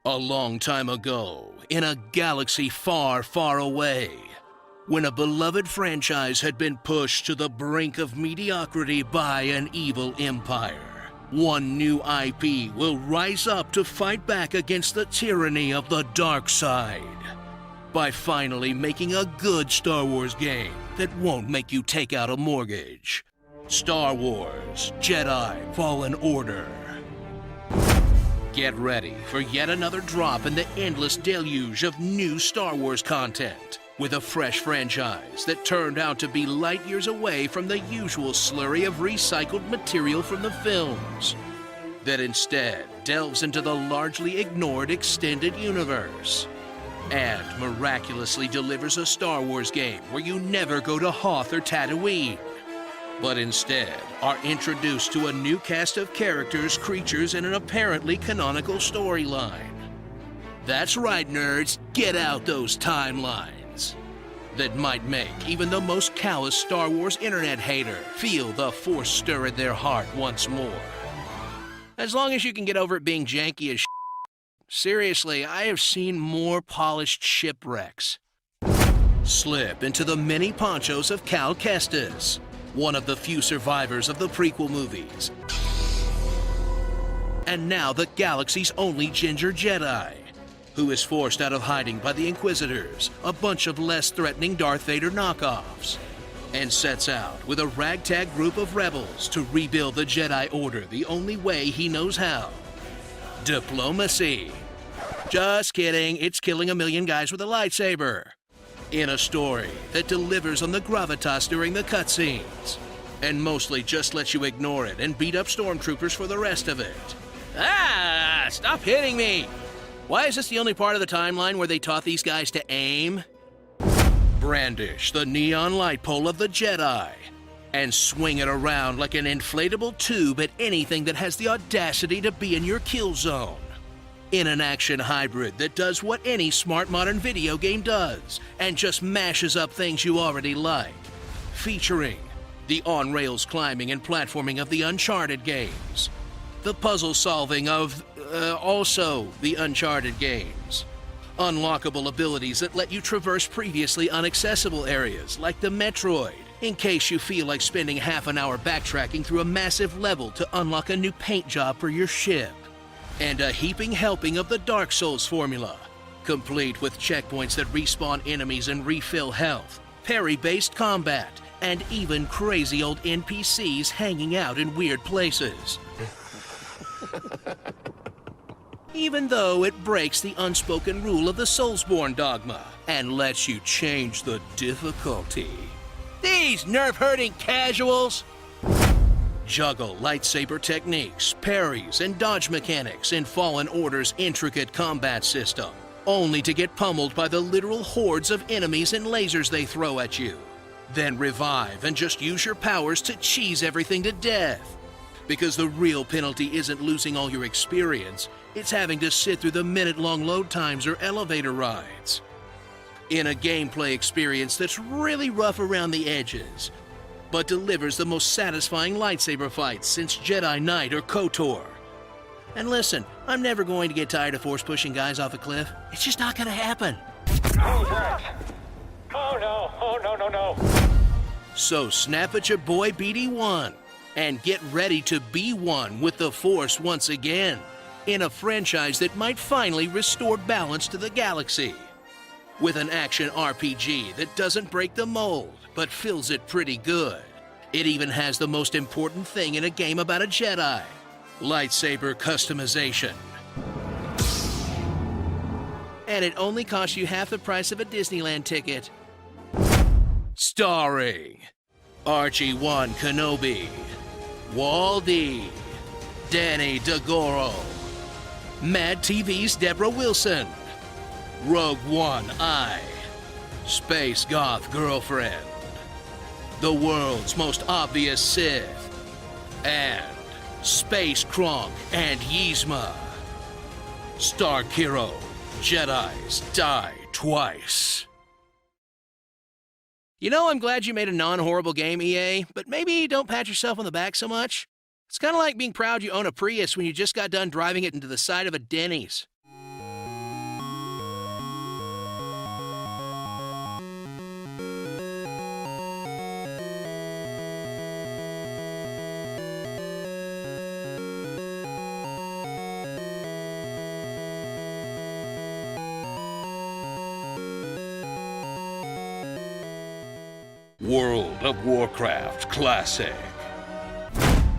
A long time ago, in a galaxy far, far away, when a beloved franchise had been pushed to the brink of mediocrity by an evil empire, one new IP will rise up to fight back against the tyranny of the dark side by finally making a good Star Wars game that won't make you take out a mortgage. Star Wars Jedi Fallen Order. Get ready for yet another drop in the endless deluge of new Star Wars content, with a fresh franchise that turned out to be light years away from the usual slurry of recycled material from the films, that instead delves into the largely ignored extended universe, and miraculously delivers a Star Wars game where you never go to Hoth or Tatooine, but instead are introduced to a new cast of characters, creatures, and an apparently canonical storyline. That's right, nerds, get out those timelines that might make even the most callous Star Wars internet hater feel the Force stir in their heart once more. As long as you can get over it being janky as shit. Seriously, I have seen more polished shipwrecks. Slip into the mini ponchos of Cal Kestis, one of the few survivors of the prequel movies, and now the galaxy's only ginger Jedi, who is forced out of hiding by the Inquisitors, a bunch of less threatening Darth Vader knockoffs, and sets out with a ragtag group of rebels to rebuild the Jedi Order the only way he knows how. Diplomacy. Just kidding, it's killing a million guys with a lightsaber. In a story that delivers on the gravitas during the cutscenes, and mostly just lets you ignore it and beat up stormtroopers for the rest of it. Ah! Stop hitting me! Why is this the only part of the timeline where they taught these guys to aim? Brandish the neon light pole of the Jedi, and swing it around like an inflatable tube at anything that has the audacity to be in your kill zone. In an action hybrid that does what any smart modern video game does, and just mashes up things you already like. Featuring the on-rails climbing and platforming of the Uncharted games, the puzzle solving of, also the Uncharted games, unlockable abilities that let you traverse previously inaccessible areas like the Metroid, in case you feel like spending half an hour backtracking through a massive level to unlock a new paint job for your ship. And a heaping helping of the Dark Souls formula, complete with checkpoints that respawn enemies and refill health, parry-based combat, and even crazy old NPCs hanging out in weird places. Even though it breaks the unspoken rule of the Soulsborne dogma and lets you change the difficulty. These nerve-hurting casuals! Juggle lightsaber techniques, parries, and dodge mechanics in Fallen Order's intricate combat system, only to get pummeled by the literal hordes of enemies and lasers they throw at you. Then revive and just use your powers to cheese everything to death. Because the real penalty isn't losing all your experience, it's having to sit through the minute-long load times or elevator rides. In a gameplay experience that's really rough around the edges, but delivers the most satisfying lightsaber fights since Jedi Knight or KOTOR. And listen, I'm never going to get tired of force pushing guys off a cliff. It's just not gonna happen. Oh, Braz. Oh no, oh no, no, no. So snap at your boy BD1 and get ready to be one with the Force once again, in a franchise that might finally restore balance to the galaxy. With an action RPG that doesn't break the mold, but fills it pretty good. It even has the most important thing in a game about a Jedi: lightsaber customization. And it only costs you half the price of a Disneyland ticket. Starring Archie-1 Kenobi, Wall-D, Danny DeGoro, Mad TV's Deborah Wilson, Rogue One I, Space Goth Girlfriend, the world's most obvious Sith, and Space Kronk and Yzma. Stark Hero, Jedis die twice. You know, I'm glad you made a non-horrible game, EA, but maybe don't pat yourself on the back so much. It's kind of like being proud you own a Prius when you just got done driving it into the side of a Denny's. World of Warcraft Classic.